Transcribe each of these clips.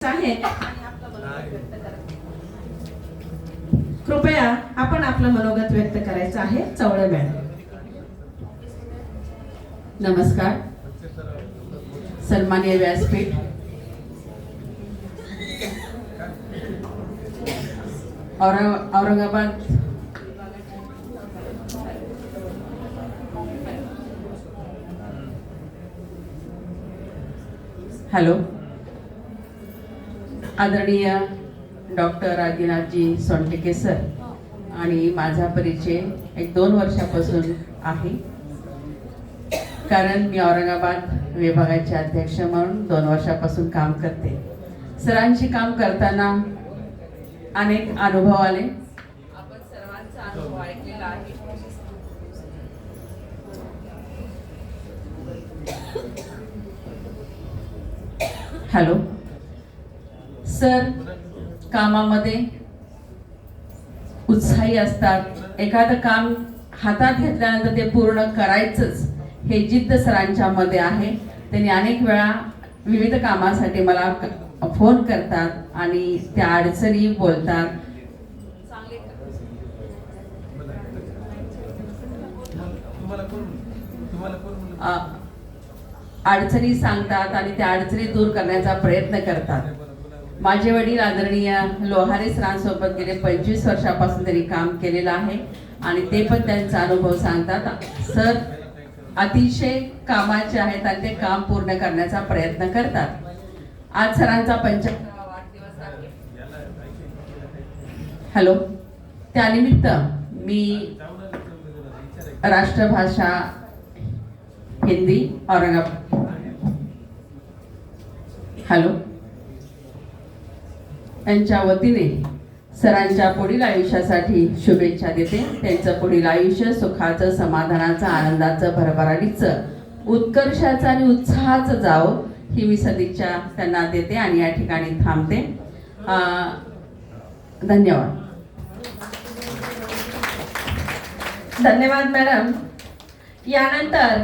आहे. कृपया आपण आपलं मनोगत व्यक्त करायचं आहे. चवळे मॅडम. नमस्कार. सन्माननीय व्यासपीठ, औरंगाबाद हॅलो. आदरणीय डॉक्टर आदिनाथजी सोनटके सर आणि माझा परिचय 1-2 वर्षापासून आहे, कारण मी औरंगाबाद विभागाचे अध्यक्ष म्हणून 2 वर्षापासून काम करते. सरांशी काम करताना अनेक अनुभव आले. आपण सर्वांचा अनुभव ऐकलेला आहे. हॅलो सर, कामामध्ये उत्साही असतात. एखादं काम हातात घेतल्यानंतर ते पूर्ण करायचंच हे जिद्द सरांच्या मध्ये आहे. त्यांनी अनेक वेळा विविध कामासाठी मला फोन करतात आणि त्या अडचणी बोलतात. अडचणी सांगतात आणि त्या अडचणी दूर करण्याचा प्रयत्न करतात. माझे वडील आदरणीय लोहारे सरांसोबत गेले 25 वर्षापासून त्यांनी काम केलेलं आहे आणि ते पण त्यांचा अनुभव सांगतात. सर अतिशय कामाचे आहेत आणि ते काम पूर्ण करण्याचा प्रयत्न करतात. आज सरांचा 75वा वाढदिवस आहे. हॅलो. त्यानिमित्त मी राष्ट्रभाषा हिंदी औरंगाबाद हॅलो यांच्या वतीने सरांच्या पुढील आयुष्यासाठी शुभेच्छा देते. त्यांचं पुढील आयुष्य सुखाचं, समाधानाचं, आनंदाचं, भरभराटीचं, उत्कर्षाचं आणि उत्साहाचं जावं ही मी सदिच्छा त्यांना देते आणि या ठिकाणी थांबते. धन्यवाद. धन्यवाद मॅडम. यानंतर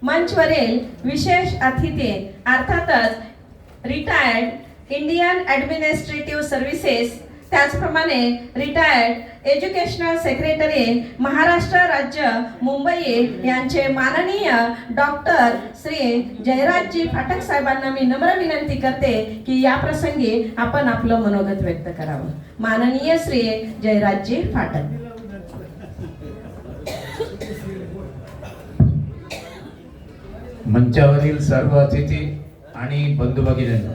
मंचवरील विशेष अतिथी अर्थातच रिटायर्ड इंडियन ॲडमिनिस्ट्रेटिव्ह सर्व्हिसेस, त्याचप्रमाणे रिटायर्ड एज्युकेशनल सेक्रेटरी महाराष्ट्र राज्य मुंबई यांचे माननीय डॉक्टर श्री जयराजजी फाटक साहेबांना मी नम्र विनंती करते की या प्रसंगी आपण आपलं मनोगत व्यक्त करावं. माननीय श्री जयराजजी फाटक. मंचावरील सर्व अतिथी आणि बंधू भगिनींनो,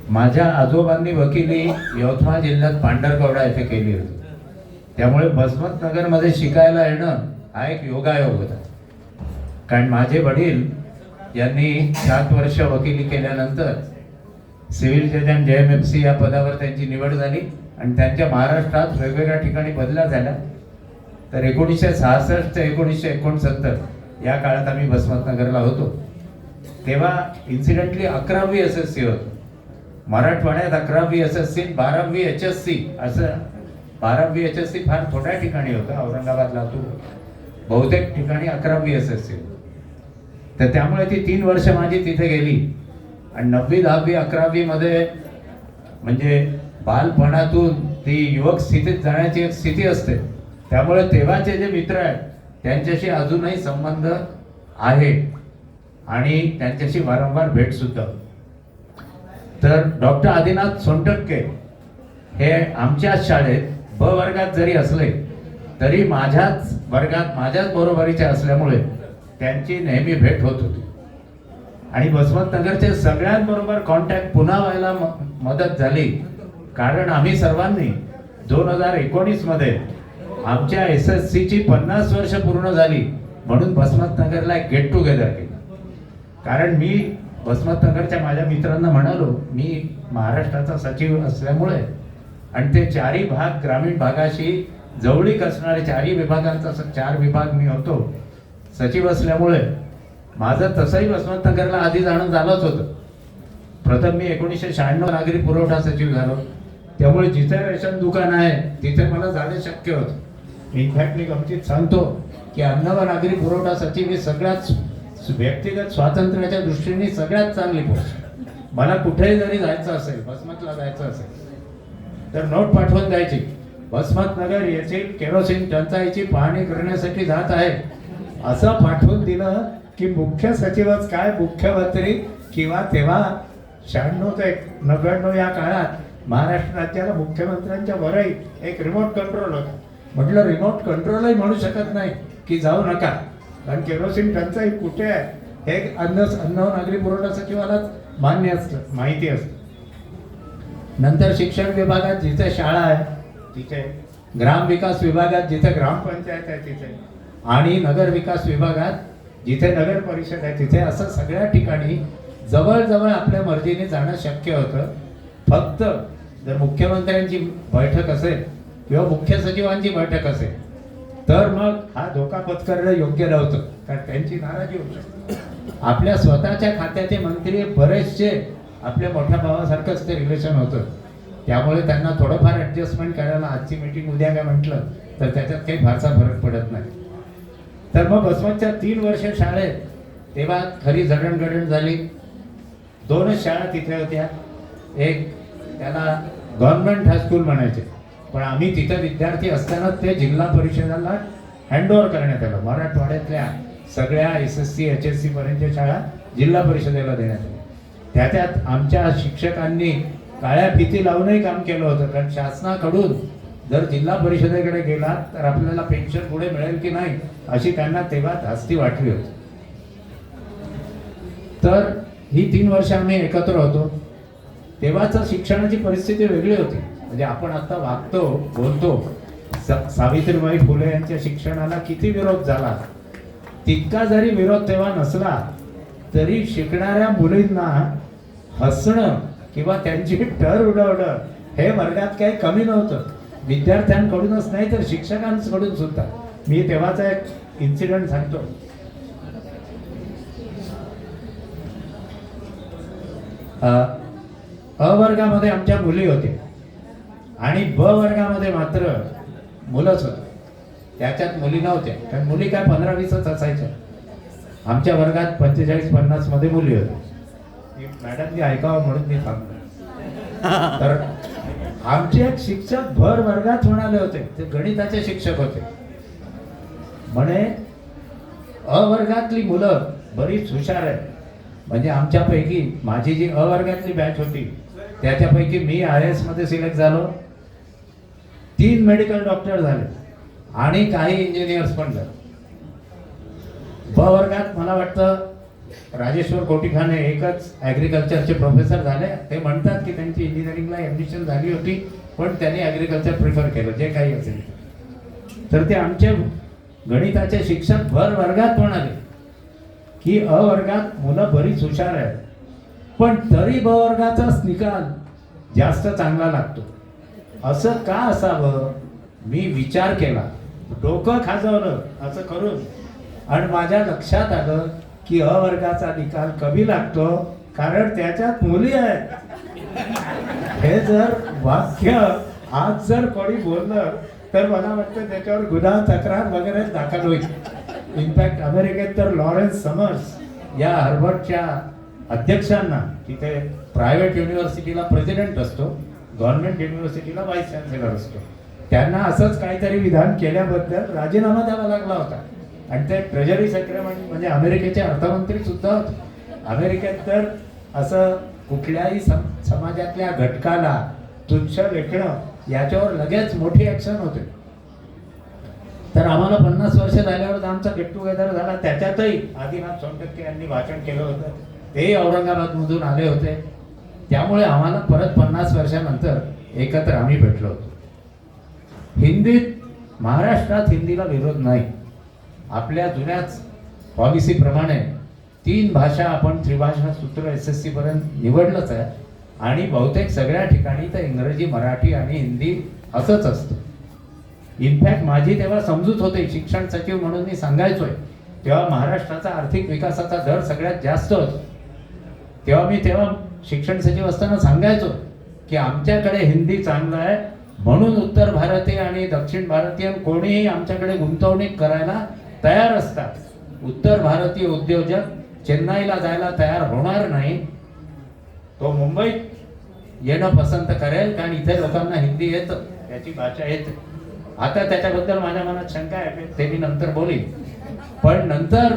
माझ्या आजोबांनी वकिली यवतमाळ जिल्ह्यात पांढरकवडा येथे केली होती. त्यामुळे बसमत मध्ये शिकायला येणं हा एक योगायोग होता. कारण माझे वडील यांनी 7 वर्ष वकिली केल्यानंतर सिव्हिल जज आणि JMFC या पदावर त्यांची निवड झाली आणि त्यांच्या महाराष्ट्रात वेगवेगळ्या ठिकाणी बदल्या झाल्या. तर 1966 ते 1969 या काळात आम्ही बसमतनगरला होतो. तेव्हा इन्सिडेंटली 11वी SSC होतं. मराठवाड्यात 11वी SSC, 12वी HSC असं. 12वी HSC फार थोड्या ठिकाणी होतं. औरंगाबाद, लातूर बहुतेक ठिकाणी 11वी SSC. तर त्यामुळे ती 3 वर्ष माझी तिथे गेली आणि 9वी, 10वी, 11वी मध्ये म्हणजे बालपणातून ती युवक स्थितीत जाण्याची एक स्थिती असते. त्यामुळे तेव्हाचे जे मित्र आहेत त्यांच्याशी अजूनही संबंध आहे आणि त्यांच्याशी वारंवार भेट सुद्धा. तर डॉक्टर आदिनाथ सोनटके हे आमच्याच शाळेत ब वर्गात जरी असले तरी माझ्याच वर्गात माझ्याच बरोबरीचे असल्यामुळे त्यांची नेहमी भेट होत होती आणि बसमतनगरचे सगळ्यांबरोबर कॉन्टॅक्ट पुन्हा व्हायला मदत झाली. कारण आम्ही सर्वांनी 2019 मध्ये आमच्या SSCची 50 वर्ष पूर्ण झाली म्हणून बसमतनगरला एक गेट टुगेदर केलं. कारण मी बसमतनगरच्या माझ्या मित्रांना म्हणालो, मी महाराष्ट्राचा सचिव असल्यामुळे आणि ते 4ही भाग ग्रामीण भागाशी जवळीक असणारे 4ही विभागांचा 4 विभाग मी होतो सचिव असल्यामुळे माझं तसंही बसमतनगरला आधी जाणं झालंच होतं. प्रथम मी 1996 नागरी पुरवठा सचिव झालो. त्यामुळे जिथे रेशन दुकान आहे तिथे मला जाणे शक्य होतं. इनफॅक्ट मी गमतीत सांगतो की अन्न व नागरी पुरवठा सचिव ही सगळ्यात व्यक्तिगत स्वातंत्र्याच्या दृष्टीने सगळ्यात चांगली पोस्ट. मला कुठेही जरी जायचं असेल, वसमतला जायचं असेल तर नोट पाठवून द्यायची, वसमत नगर येथील केरोसिन टंचाईची पाहणी करण्यासाठी जात आहे असं पाठवून दिलं की मुख्य सचिवच काय, मुख्यमंत्री किंवा तेव्हा 96 ते 99 या काळात महाराष्ट्र राज्याला मुख्यमंत्र्यांच्या वरही एक रिमोट कंट्रोल होता. म्हटलं रिमोट कंट्रोलही म्हणू शकत नाही की जाऊ नका, कारण केरोसिन टंचाई कुठे आहे हे अन्न व नागरी पुरवठा सचिवालाच मान्य असतं, माहिती असतं. नंतर शिक्षण विभागात जिथे शाळा आहे तिथे, ग्रामविकास विभागात जिथे ग्रामपंचायत आहे तिथे, आणि नगर विकास विभागात जिथे नगर परिषद आहे तिथे, असं सगळ्या ठिकाणी जवळजवळ आपल्या मर्जीने जाणं शक्य होतं. फक्त जर मुख्यमंत्र्यांची बैठक असेल किंवा मुख्य सचिवांची बैठक असेल तर मग हा धोका पत्करणं योग्य नव्हतं, कारण त्यांची नाराजी होऊ शकते. आपल्या स्वतःच्या खात्याचे मंत्री बरेचसे आपल्या मोठ्या भावासारखंच ते रिलेशन होतं, त्यामुळे त्यांना थोडंफार ॲडजस्टमेंट करायला आजची मीटिंग उद्या काय म्हटलं तर त्याच्यात काही फारसा फरक पडत नाही. तर मग वसमतच्या 3 वर्ष शाळेत तेव्हा खरी जडणघडण झाली. 2च शाळा तिथे होत्या, एक त्याला गव्हर्नमेंट हायस्कूल म्हणायचे, पण आम्ही तिथे विद्यार्थी असताना ते जिल्हा परिषदाला हँडओव्हर करण्यात आलं. मराठवाड्यातल्या सगळ्या SSC HSC पर्यंतच्या शाळा जिल्हा परिषदेला देण्यात आल्या. त्याच्यात आमच्या शिक्षकांनी काळ्या फिती लावूनही काम केलं होतं, कारण शासनाकडून जर जिल्हा परिषदेकडे गेला तर आपल्याला पेन्शन पुढे मिळेल की नाही अशी त्यांना तेव्हा धास्ती वाटली होती. तर ही 3 वर्ष आम्ही एकत्र होतो. तेव्हाच शिक्षणाची परिस्थिती वेगळी होती. म्हणजे आपण आता वागतो, बोलतो, सावित्रीबाई फुले यांच्या शिक्षणाला किती विरोध झाला, तितका जरी विरोध तेव्हा नसला तरी शिकणाऱ्या मुलींना हसणं किंवा त्यांची टर उडवणं हे वर्गात काही कमी नव्हतं. विद्यार्थ्यांकडूनच नाही तर शिक्षकांकडून सुद्धा. मी तेव्हाचा एक इन्सिडेंट सांगतो. अ वर्गामध्ये आमच्या मुली होत्या आणि ब वर्गामध्ये मात्र मुलंच होते. त्याच्यात मुली नव्हत्या, कारण मुली काय 15-20च असायच्या. आमच्या वर्गात 45-50 मध्ये मुली होत्या. मॅडमनी ऐकावं म्हणून मी सांगतो. तर आमचे एक शिक्षक भर वर्गात म्हणाले होते, ते गणिताचे शिक्षक होते, म्हणे अ वर्गातली मुलं बरीच हुशार आहे. म्हणजे आमच्यापैकी माझी जी अ वर्गातली बॅच होती त्याच्यापैकी मी IAS मध्ये सिलेक्ट झालो, 3 मेडिकल डॉक्टर झाले आणि काही इंजिनियर्स पण झाले. ब वर्गात मला वाटतं राजेश्वर कोटीखाने एकच ॲग्रिकल्चरचे प्रोफेसर झाले. ते म्हणतात की त्यांची इंजिनिअरिंगला ॲडमिशन झाली होती पण त्यांनी ॲग्रिकल्चर प्रिफर केलं, जे काही असेल. तर ते आमचे गणिताचे शिक्षक भर वर्गात म्हणाले की अ वर्गात मुलं बरीच हुशार आहेत, पण तरी ब वर्गाचाच निकाल जास्त चांगला लागतो. असं का असावं? मी विचार केला, डोकं खाजवलं असं करून, आणि माझ्या लक्षात आलं की अ वर्गाचा निकाल कमी लागतो कारण त्याच्यात मुली आहेत. हे जर वाक्य आज जर कोणी बोललं तर मला वाटतं त्याच्यावर गुन्हा तक्रार वगैरे दाखल होईल. इनफॅक्ट अमेरिकेत तर लॉरेन्स समर्स या हार्वर्डच्या अध्यक्षांना, तिथे प्रायव्हेट युनिव्हर्सिटीला प्रेसिडेंट असतो, गव्हर्नमेंट युनिव्हर्सिटीला व्हाईस चान्सलर असतो, त्यांना असंच काहीतरी विधान केल्याबद्दल राजीनामा द्यावा लागला होता. आणि ते ट्रेजरी सेक्रेटरी म्हणजे अमेरिकेचे अर्थमंत्री सुद्धा होते. अमेरिकेत तर असं कुठल्याही समाजातल्या घटकाला तुच्छ लेखणं याच्यावर लगेच मोठी ॲक्शन होते. तर आम्हाला 50 वर्ष झाल्यावर आमचा गेट टुगेदर झाला. त्याच्यातही आदिनाथ सोनटक्के यांनी भाषण केलं होतं, तेही औरंगाबादमधून आले होते. त्यामुळे आम्हाला परत 50 वर्षानंतर एकत्र आम्ही भेटलो होतो. हिंदीत, महाराष्ट्रात हिंदीला विरोध नाही. आपल्या जुन्याच पॉलिसीप्रमाणे 3 भाषा आपण त्रिभाषा सूत्र SSC पर्यंत निवडलंच आहे, आणि बहुतेक सगळ्या ठिकाणी तर इंग्रजी, मराठी आणि हिंदी असंच असतं. इनफॅक्ट माझी तेव्हा समजूत होते, शिक्षण सचिव म्हणून मी सांगायचोय, तेव्हा महाराष्ट्राचा आर्थिक विकासाचा दर सगळ्यात जास्त होता. तेव्हा शिक्षण सचिव असताना सांगायचो की आमच्याकडे हिंदी चांगलं आहे म्हणून उत्तर भारतीय आणि दक्षिण भारतीय कोणीही आमच्याकडे गुंतवणूक करायला तयार असतात. उत्तर भारतीय उद्योजक चेन्नईला जायला तयार होणार नाही, तो मुंबईत येणं पसंत करेल, कारण इथे लोकांना हिंदी येतं, त्याची भाषा येते. आता त्याच्याबद्दल माझ्या मनात शंका आहे, ते मी नंतर बोलीन. पण नंतर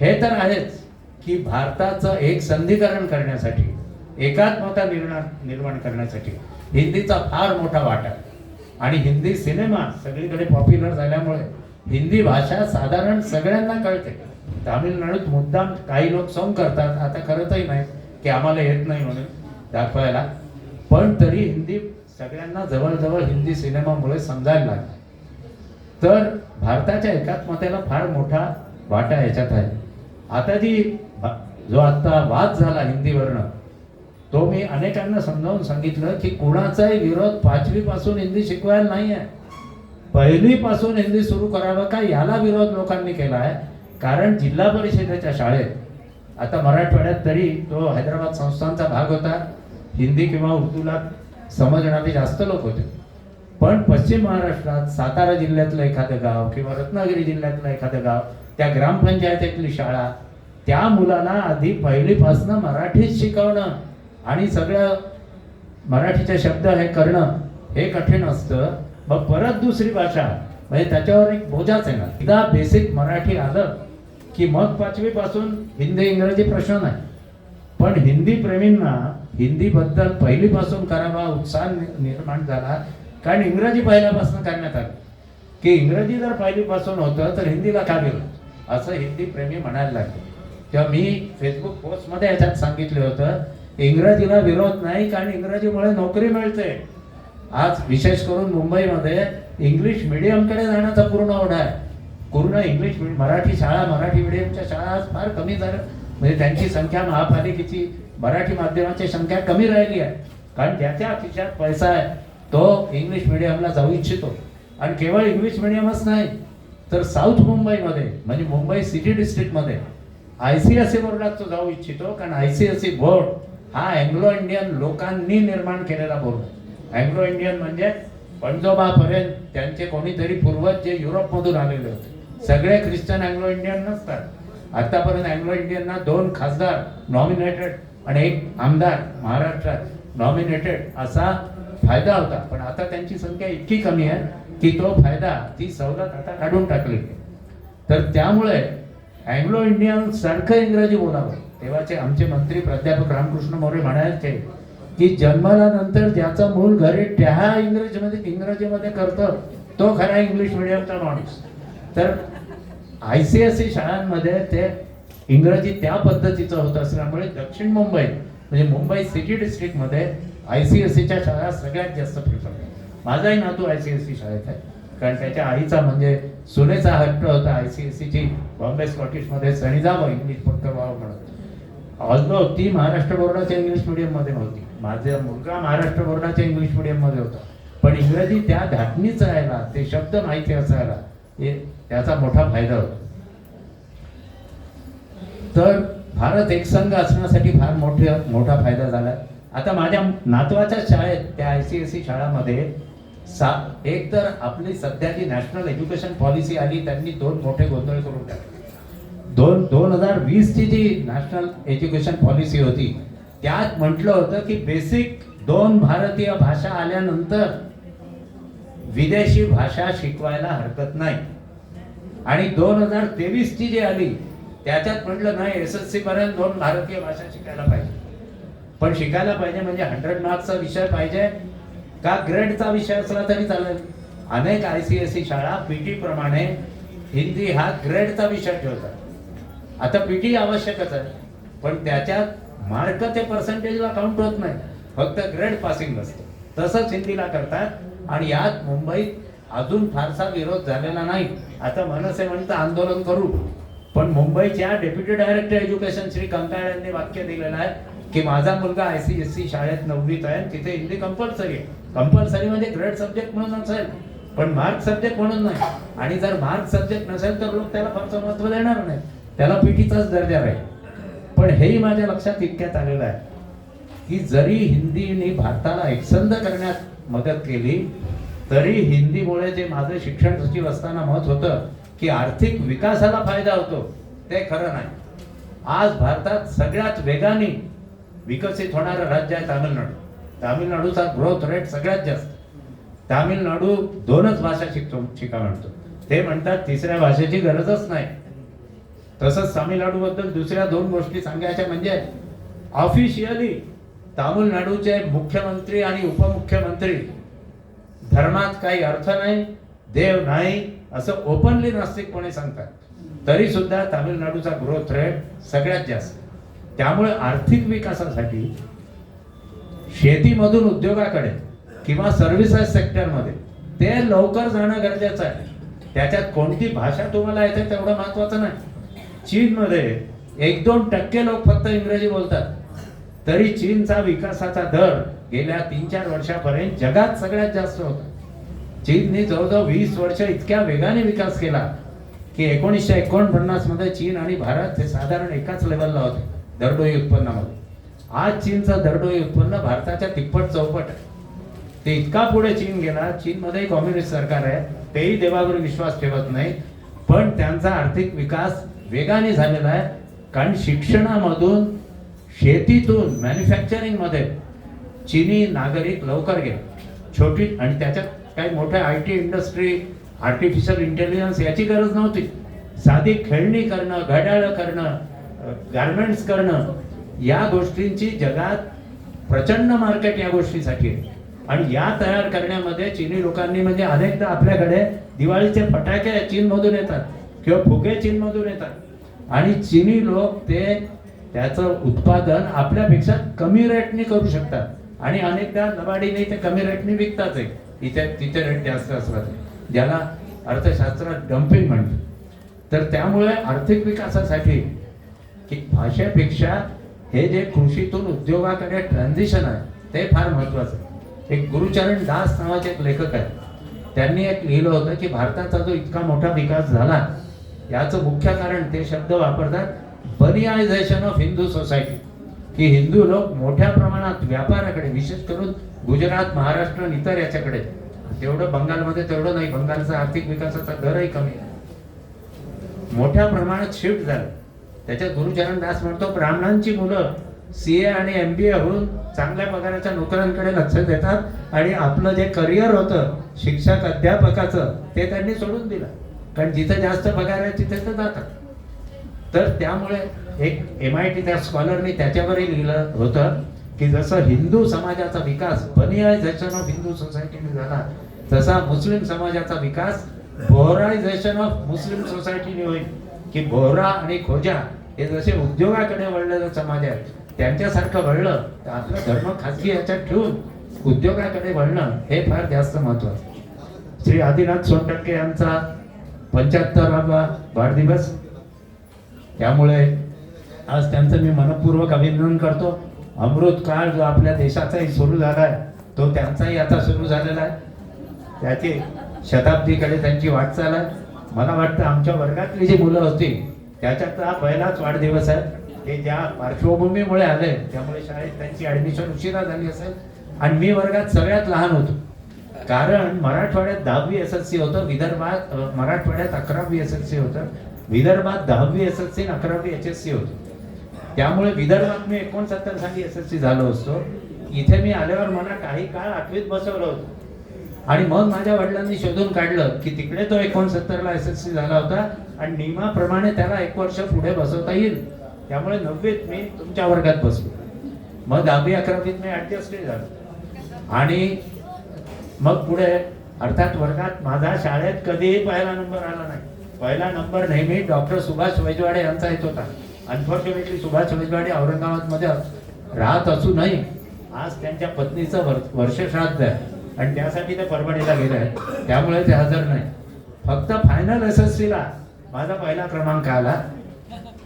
हे तर आहेच की भारताचं एक संधिकरण करण्यासाठी, एकात्मता निर्माण करण्यासाठी हिंदीचा फार मोठा वाटा आहे. आणि हिंदी सिनेमा सगळीकडे पॉप्युलर झाल्यामुळे हिंदी भाषा साधारण सगळ्यांना कळते. तामिळनाडूत मुद्दाम काही लोक सोंग करतात, आता करतही नाही की आम्हाला येत नाही म्हणून दाखवायला, पण तरी हिंदी सगळ्यांना जवळजवळ हिंदी सिनेमामुळे समजायला लागला. तर भारताच्या एकात्मतेला फार मोठा वाटा याच्यात आहे. आता जो आता वाद झाला हिंदीवरनं, तो मी अनेकांना समजावून सांगितलं की कुणाचाही विरोध 5वी पासून हिंदी शिकवायला नाही आहे, 1ली पासून हिंदी सुरू करावं का याला विरोध लोकांनी केला आहे. कारण जिल्हा परिषदेच्या शाळेत आता मराठवाड्यात तरी तो हैदराबाद संस्थानचा भाग होता, हिंदी किंवा उर्दूला समजणारे जास्त लोक होते. पण पश्चिम महाराष्ट्रात सातारा जिल्ह्यातलं एखादं गाव किंवा रत्नागिरी जिल्ह्यातलं एखादं गाव, त्या ग्रामपंचायतीतली शाळा, त्या मुलाला आधी 1ली पासून मराठीत शिकवणं आणि सगळं मराठीचे शब्द हे करणं हे कठीण असतं. मग परत दुसरी भाषा म्हणजे त्याच्यावर एक बोजाच आहे ना. एकदा बेसिक मराठी आलं की मग 5वी पासून हिंदी इंग्रजी प्रश्न नाही. पण हिंदी प्रेमींना हिंदीबद्दल 1ली पासून करावा उत्साह निर्माण झाला, कारण इंग्रजी पहिल्यापासून करण्यात आलं की इंग्रजी जर 1ली पासून होतं तर हिंदीला का गेलं असं हिंदी प्रेमी म्हणायला लागले. तेव्हा मी फेसबुक पोस्टमध्ये याच्यात सांगितलं होतं, इंग्रजीला विरोध नाही, कारण इंग्रजीमुळे नोकरी मिळते. आज विशेष करून मुंबईमध्ये इंग्लिश मिडियमकडे जाण्याचा पूर्ण ओढा आहे. पूर्ण इंग्लिश मराठी शाळा, मराठी मिडियमच्या शाळा आज फार कमी झाल्या. म्हणजे त्यांची संख्या, महापालिकेची मराठी माध्यमाची संख्या कमी राहिली आहे. कारण ज्याच्या खिशात पैसा आहे तो इंग्लिश मिडियमला जाऊ इच्छितो. आणि केवळ इंग्लिश मिडियमच नाही तर साऊथ मुंबईमध्ये म्हणजे मुंबई सिटी डिस्ट्रिक्टमध्ये ICSE बोर्डात तो जाऊ इच्छितो. कारण ICSE बोर्ड हा अँग्लो इंडियन लोकांनी निर्माण केलेला बोर्ड. अँग्लो इंडियन म्हणजे पंजोबापर्यंत त्यांचे कोणीतरी पूर्वज जे युरोपमधून आलेले होते. सगळे ख्रिश्चन अँग्लो इंडियन नसतात. आतापर्यंत अँग्लो इंडियनना 2 खासदार नॉमिनेटेड आणि 1 आमदार महाराष्ट्रात नॉमिनेटेड असा फायदा होता. पण आता त्यांची संख्या इतकी कमी आहे की तो फायदा, ती सवलत आता काढून टाकली. तर त्यामुळे अँग्लो इंडियन सारखं इंग्रजी बोलावं. तेव्हाचे आमचे मंत्री प्राध्यापक रामकृष्ण मोरे म्हणायचे की जन्माला नंतर ज्याचा मूल घरी त्या इंग्रजीमध्ये करतो तो खरा इंग्लिश मिडियमचा माणूस. तर ICSE शाळांमध्ये ते इंग्रजी त्या पद्धतीचं होत असल्यामुळे दक्षिण मुंबई म्हणजे मुंबई सिटी डिस्ट्रिक्टमध्ये ICSEच्या शाळा सगळ्यात जास्त प्रिफर करतात. माझाही नातू ICSE शाळेत आहे, कारण त्याच्या आईचा म्हणजे सुनेचा हट्ट होता ICSEची बॉम्बे स्कॉटिशमध्ये सणी जावं इंग्लिश पक्क व्हावं म्हणून. ऑल्दो ती महाराष्ट्र बोर्डाच्या इंग्लिश मिडियममध्ये नव्हती. माझा मुलगा महाराष्ट्र बोर्डाच्या इंग्लिश मिडियममध्ये होता. पण इंग्रजी त्या धाटणीच राहायला, ते शब्द माहिती असायला, हे त्याचा मोठा फायदा होता. तर भारत एकसंघ असण्यासाठी फार मोठा फायदा झाला. आता माझ्या नातवाच्या शाळेत त्या ICSE शाळामध्ये एक तर आपली सध्याची नॅशनल एज्युकेशन पॉलिसी आली, त्यांनी 2 मोठे गोंधळ करून टाकले. 2020ची जी नॅशनल एज्युकेशन पॉलिसी होती त्यात म्हटलं होतं की बेसिक 2 भारतीय भाषा आल्यानंतर विदेशी भाषा शिकवायला हरकत नाही. आणि 2023ची जी आली त्याच्यात म्हटलं नाही, SSC पर्यंत 2 भारतीय भाषा शिकायला पाहिजे. पण शिकायला पाहिजे म्हणजे 100 मार्क्सचा विषय पाहिजे का ग्रेडचा विषय असला तरी चालेल. अनेक ICSE शाळा PT प्रमाणे हिंदी हा ग्रेडचा विषय ठेवतात. आता PT आवश्यकच आहे, पण त्याच्यात मार्क ते पर्सेंटेजला काउंट होत नाही, फक्त ग्रेड पासिंग असतं. तसंच हिंदीला करतात. आणि यात मुंबईत अजून फारसा विरोध झालेला नाही. आता मनसे म्हणतं आंदोलन करू, पण मुंबईच्या deputy director education Shri Kankal यांनी वाक्य दिलेलं आहे की माझा मुलगा ICSE शाळेत 9वीत आहे, तिथे हिंदी कंपल्सरी आहे. कंपल्सरी म्हणजे ग्रेड सब्जेक्ट म्हणून असेल, पण मार्क सब्जेक्ट म्हणून नाही. आणि जर मार्क सब्जेक्ट नसेल तर लोक त्याला फारसं महत्त्व देणार नाही, त्याला PTचाच दर्जा राहील. पण हेही माझ्या लक्षात इतक्यात आलेलं आहे की जरी हिंदीने भारताला एकसंध करण्यात मदत केली तरी हिंदीमुळे जे माझं शिक्षण सचिव असताना मत होतं की आर्थिक विकासाला फायदा होतो ते खरं नाही. आज भारतात सगळ्यात वेगाने विकसित होणारं राज्य आहे तामिळनाडू. तामिळनाडूचा ग्रोथ रेट सगळ्यात जास्त. तामिळनाडू 2च भाषा शिका म्हणतो. ते म्हणतात तिसऱ्या भाषेची गरजच नाही. तसंच तामिळनाडू बद्दल दुसऱ्या 2 गोष्टी सांगायच्या म्हणजे ऑफिशियली तामिळनाडूचे मुख्यमंत्री आणि उपमुख्यमंत्री धर्मात काही अर्थ नाही, देव नाही असं ओपनली नास्तिकपणे सांगतात. तरी सुद्धा तामिळनाडूचा ग्रोथ रेट सगळ्यात जास्त. त्यामुळे आर्थिक विकासासाठी शेतीमधून उद्योगाकडे किंवा सर्व्हिसेस सेक्टरमध्ये ते लवकर जाणं गरजेचं आहे. त्याच्यात कोणती भाषा तुम्हाला येते तेवढं महत्वाचं नाही. चीनमध्ये 1-2% लोक फक्त इंग्रजी बोलतात, तरी चीनचा विकासाचा दर गेल्या 3-4 वर्षापर्यंत जगात सगळ्यात जास्त होता. चीनने जवळजवळ 20 वर्ष इतक्या वेगाने विकास केला की 1949 मध्ये चीन आणि भारत हे साधारण एकाच लेवलला होते दरडोई उत्पन्नामध्ये. आज चीनचं दरडोई उत्पन्न भारताच्या तिप्पट चौपट आहे. ते इतका पुढे चीन गेला. चीनमध्ये कम्युनिस्ट सरकार आहे, तेही देवावर विश्वास ठेवत नाही, पण त्यांचा आर्थिक विकास वेगाने झालेला आहे. कारण शिक्षणामधून, शेतीतून, मॅन्युफॅक्चरिंग मध्ये चीनी नागरिक लवकर गेले. छोटी आणि त्याच्यात काही मोठ्या IT इंडस्ट्री, आर्टिफिशियल इंटेलिजन्स याची गरज नव्हती. साधी खेळणी करणं, घड्याळ करणं, गारमेंट्स करणं या गोष्टींची जगात प्रचंड मार्केट या गोष्टीसाठी आहे. आणि या तयार करण्यामध्ये चीनी लोकांनी म्हणजे अनेकदा आपल्याकडे दिवाळीचे फटाके चीनमधून येतात किंवा फुगे चीनमधून येतात आणि चीनी लोक त्याचं उत्पादन आपल्यापेक्षा कमी रेटने करू शकतात आणि अनेकदा लबाडीने ते कमी रेटने विकतात. तिथे रेट जास्त असतात, ज्याला अर्थशास्त्रात डम्पिंग म्हणतात. तर त्यामुळे आर्थिक विकासासाठी की भाषेपेक्षा हे जे कृषीतून उद्योगाकडे ट्रान्झिशन आहे ते फार महत्वाचं आहे. एक गुरुचरण दास नावाचे एक लेखक आहेत, त्यांनी एक लिहिलं होतं की भारताचा जो इतका मोठा विकास झाला याचं मुख्य कारण ते शब्द वापरतात, बनियायझेशन ऑफ हिंदू सोसायटी. की हिंदू लोक मोठ्या प्रमाणात व्यापाराकडे, विशेष करून गुजरात, महाराष्ट्र आणि इतर याच्याकडे, तेवढं बंगालमध्ये तेवढं नाही, बंगालचा आर्थिक विकासाचा दरही कमी आहे, मोठ्या प्रमाणात शिफ्ट झालं. त्याच्यात गुरुचरण दास म्हणतो ब्राह्मणांची मुलं CA आणि MBA होऊन चांगल्या पगाराच्या नोकऱ्यांकडे लक्ष देतात आणि आपलं जे करिअर होतं शिक्षक अध्यापकाचं ते त्यांनी सोडून दिलं, कारण जिथे जास्त पगार आहे तिथे ते जातात. तर त्यामुळे एक MIT त्या स्कॉलरनी त्याच्यावरही लिहिलं होतं की जसं हिंदू समाजाचा विकास बनियायझेशन ऑफ हिंदू सोसायटीने झाला, तसा मुस्लिम समाजाचा विकास बोहरायझेशन ऑफ मुस्लिम सोसायटीने होईल. की बोहरा आणि खोजा हे जसे उद्योगाकडे वळलेले समाज आहेत त्यांच्यासारखं वळलं तर आपला धर्म खाजगी याच्यात ठेवून उद्योगाकडे वळणं हे फार जास्त महत्वाचं. श्री आदिनाथ सोनटक्के यांचा 75वा वाढदिवस, त्यामुळे आज त्यांचं मी मनपूर्वक अभिनंदन करतो. अमृत काळ जो आपल्या देशाचाही सुरू झाला आहे तो त्यांचाही आता सुरू झालेला आहे. त्याची शताब्दीकडे त्यांची वाटचाल आहे. मला वाटतं आमच्या वर्गातली जी मुलं होती त्याच्यात हा पहिलाच वाढदिवस आहे. ते ज्या पार्श्वभूमीमुळे आले त्यामुळे शाळेत त्यांची ऍडमिशन उशिरा झाली असेल आणि मी वर्गात सगळ्यात लहान होतो, कारण मराठवाड्यात 10वी SSC होतं, विदर्भात मराठवाड्यात 11वी SSC होतं, विदर्भात 10वी SSC आणि 11वी HSC होतं. त्यामुळे विदर्भात मी 69 साली SSC झालो असतो. इथे मी आल्यावर मला काही काळ 8वीत बसवलं होतं आणि मग माझ्या वडिलांनी शोधून काढलं की तिकडे तो 69ला SSC झाला होता आणि नियमाप्रमाणे त्याला 1 वर्ष पुढे बसवता येईल. त्यामुळे 9वीत मी तुमच्या वर्गात बसलो. मग 10वी 11वीत मी ऍडजस्ट झालो आणि मग पुढे अर्थात वर्गात माझा शाळेत कधीही पहिला नंबर आला नाही. पहिला नंबर नेहमी डॉक्टर सुभाष वैजवाडे यांचा येत होता. अनफॉर्च्युनेटली सुभाष वैजवाडे औरंगाबादमध्ये राहत असूनही आज त्यांच्या पत्नीचं वर्षश्राद्ध आहे आणि त्यासाठी ते परभणीला गेले आहेत, त्यामुळे ते हजर नाही. फक्त फायनल SSCला माझा पहिला क्रमांक आला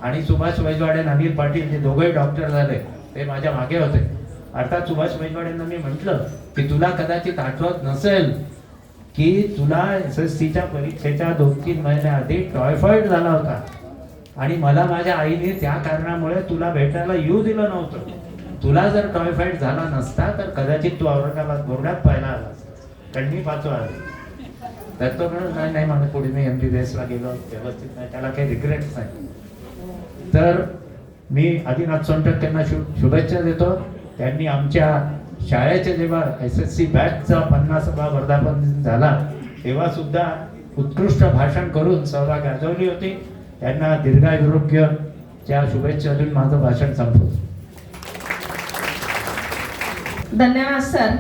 आणि सुभाष वैजवाडे, अनिल पाटील जे दोघेही डॉक्टर झाले ते माझ्या मागे होते. अर्थात सुभाष वैजवाडेंना मी म्हटलं की तुला कदाचित आठवत नसेल की तुला SSCच्या परीक्षेच्या 2-3 महिन्याआधी टायफॉइड झाला होता आणि मला माझ्या आईने त्या कारणामुळे तुला भेटायला येऊ दिलं नव्हतं. तुला जर टायफॉइड झाला नसता तर कदाचित तू औरंगाबाद बोर्डात पहिला आलास, कारण मी 5वा आलो. तर तो म्हणून नाही मला पुढे मी MBBS ला गेलो व्यवस्थित नाही, त्याला काही रिग्रेट्स नाही. तर मी आदिनाथ सोनटक त्यांना शुभेच्छा देतो. त्यांनी आमच्या शाळेचे जेव्हा SSC बॅचचा 50वा वर्धापन दिन झाला तेव्हा सुद्धा उत्कृष्ट भाषण करून सहभाग गाजवली होती. त्यांना दीर्घायुरोग्यच्या शुभेच्छा देऊन माझं भाषण संपवतो. धन्यवाद सर.